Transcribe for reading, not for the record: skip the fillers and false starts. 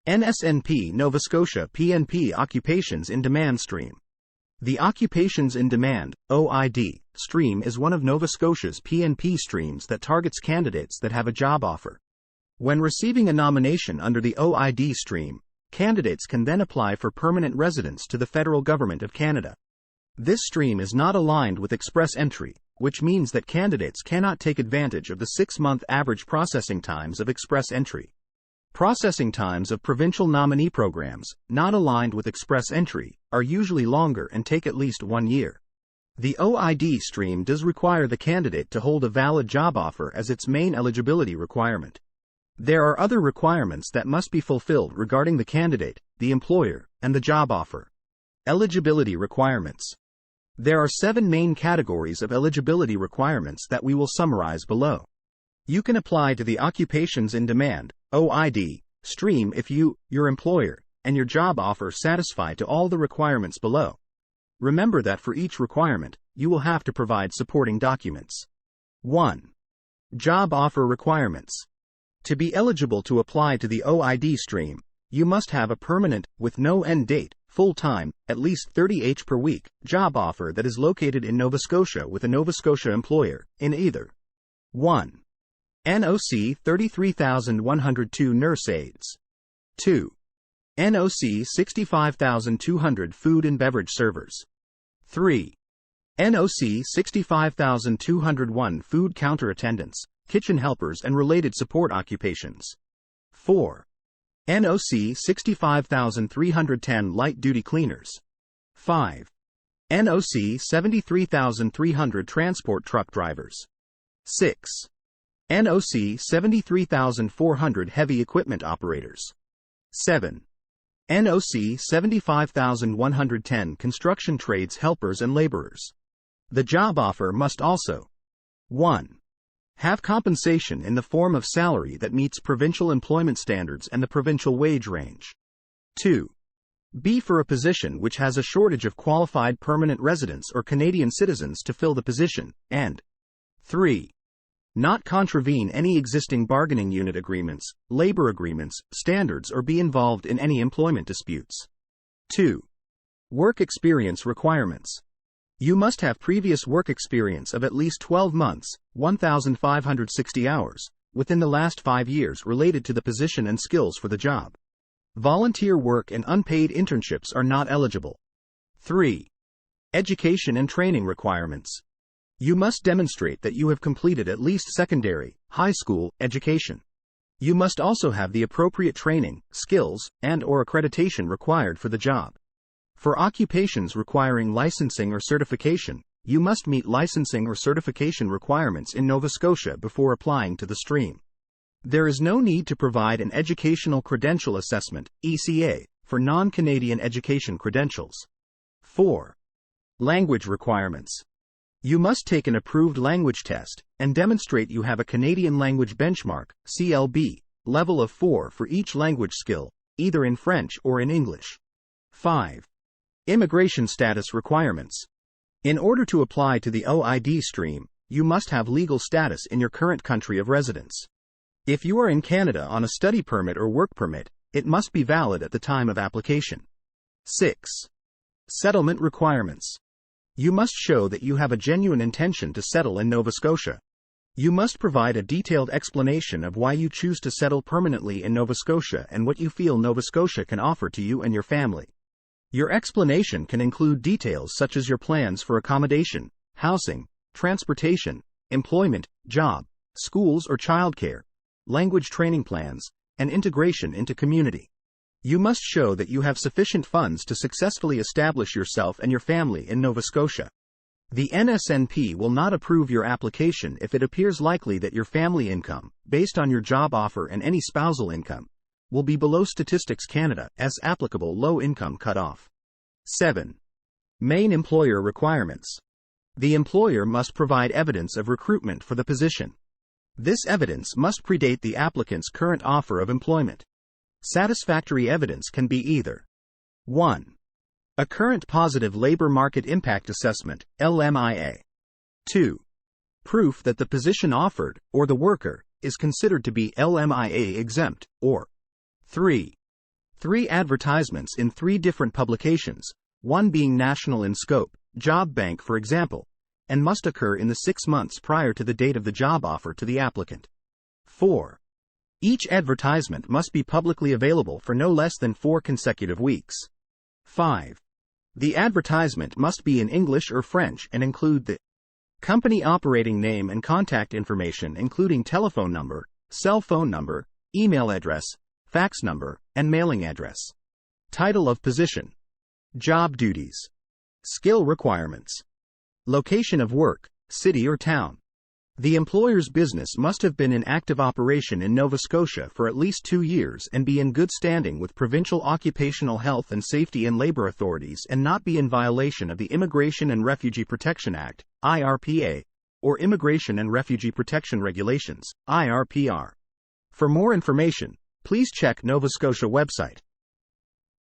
NSNP Nova Scotia PNP Occupations in Demand Stream. The Occupations in Demand (OID) stream is one of Nova Scotia's PNP streams that targets candidates that have a job offer. When receiving a nomination under the OID stream, candidates can then apply for permanent residence to the federal government of Canada. This stream is not aligned with express entry, which means that candidates cannot take advantage of the 6-month average processing times of express entry. Processing times of provincial nominee programs, not aligned with express entry, are usually longer and take at least 1 year. The OID stream does require the candidate to hold a valid job offer as its main eligibility requirement. There are other requirements that must be fulfilled regarding the candidate, the employer, and the job offer. Eligibility requirements. There are 7 main categories of eligibility requirements that we will summarize below. You can apply to the Occupations in Demand (OID) stream if you, your employer, and your job offer satisfy to all the requirements below. Remember that for each requirement, you will have to provide supporting documents. 1. Job offer requirements. To be eligible to apply to the OID stream, you must have a permanent, with no end date, full-time, at least 30 hours per week, job offer that is located in Nova Scotia with a Nova Scotia employer, in either 1. NOC 33,102 nurse aides. 2. NOC 65,200 food and beverage servers. 3. NOC 65,201 food counter attendants, kitchen helpers and related support occupations. 4. NOC 65,310 light-duty cleaners. 5. NOC 73,300 transport truck drivers. 6. NOC 73,400 heavy equipment operators. 7. NOC 75,110 construction trades helpers and laborers. The job offer must also 1. Have compensation in the form of salary that meets provincial employment standards and the provincial wage range. 2. Be for a position which has a shortage of qualified permanent residents or Canadian citizens to fill the position, and 3. Not contravene any existing bargaining unit agreements, labor agreements, standards or be involved in any employment disputes. 2. Work experience requirements. You must have previous work experience of at least 12 months, 1,560 hours, within the last 5 years related to the position and skills for the job. Volunteer work and unpaid internships are not eligible. 3. Education and training requirements. You must demonstrate that you have completed at least secondary, high school, education. You must also have the appropriate training, skills, and/or accreditation required for the job. For occupations requiring licensing or certification, you must meet licensing or certification requirements in Nova Scotia before applying to the stream. There is no need to provide an Educational Credential Assessment, ECA, for non-Canadian education credentials. 4. Language requirements. You must take an approved language test and demonstrate you have a Canadian Language Benchmark, CLB, level of 4 for each language skill, either in French or in English. 5. Immigration status requirements. In order to apply to the OID stream, you must have legal status in your current country of residence. If you are in Canada on a study permit or work permit, it must be valid at the time of application. 6. Settlement requirements. You must show that you have a genuine intention to settle in Nova Scotia. You must provide a detailed explanation of why you choose to settle permanently in Nova Scotia and what you feel Nova Scotia can offer to you and your family. Your explanation can include details such as your plans for accommodation, housing, transportation, employment, job, schools or childcare, language training plans, and integration into community. You must show that you have sufficient funds to successfully establish yourself and your family in Nova Scotia. The NSNP will not approve your application if it appears likely that your family income, based on your job offer and any spousal income, will be below Statistics Canada as applicable low-income cutoff. 7. Main employer requirements. The employer must provide evidence of recruitment for the position. This evidence must predate the applicant's current offer of employment. Satisfactory evidence can be either 1. A current positive labor market impact assessment, LMIA. 2. Proof that the position offered, or the worker, is considered to be LMIA exempt, or 3. 3 advertisements in 3 different publications, one being national in scope, job bank for example, and must occur in the 6 months prior to the date of the job offer to the applicant. 4. Each advertisement must be publicly available for no less than 4 consecutive weeks. 5. The advertisement must be in English or French and include the company operating name and contact information including telephone number, cell phone number, email address, fax number, and mailing address. Title of position. Job duties. Skill requirements. Location of work, city or town. The employer's business must have been in active operation in Nova Scotia for at least 2 years and be in good standing with provincial occupational health and safety and labor authorities and not be in violation of the Immigration and Refugee Protection Act, IRPA, or Immigration and Refugee Protection Regulations, IRPR. For more information, please check Nova Scotia website.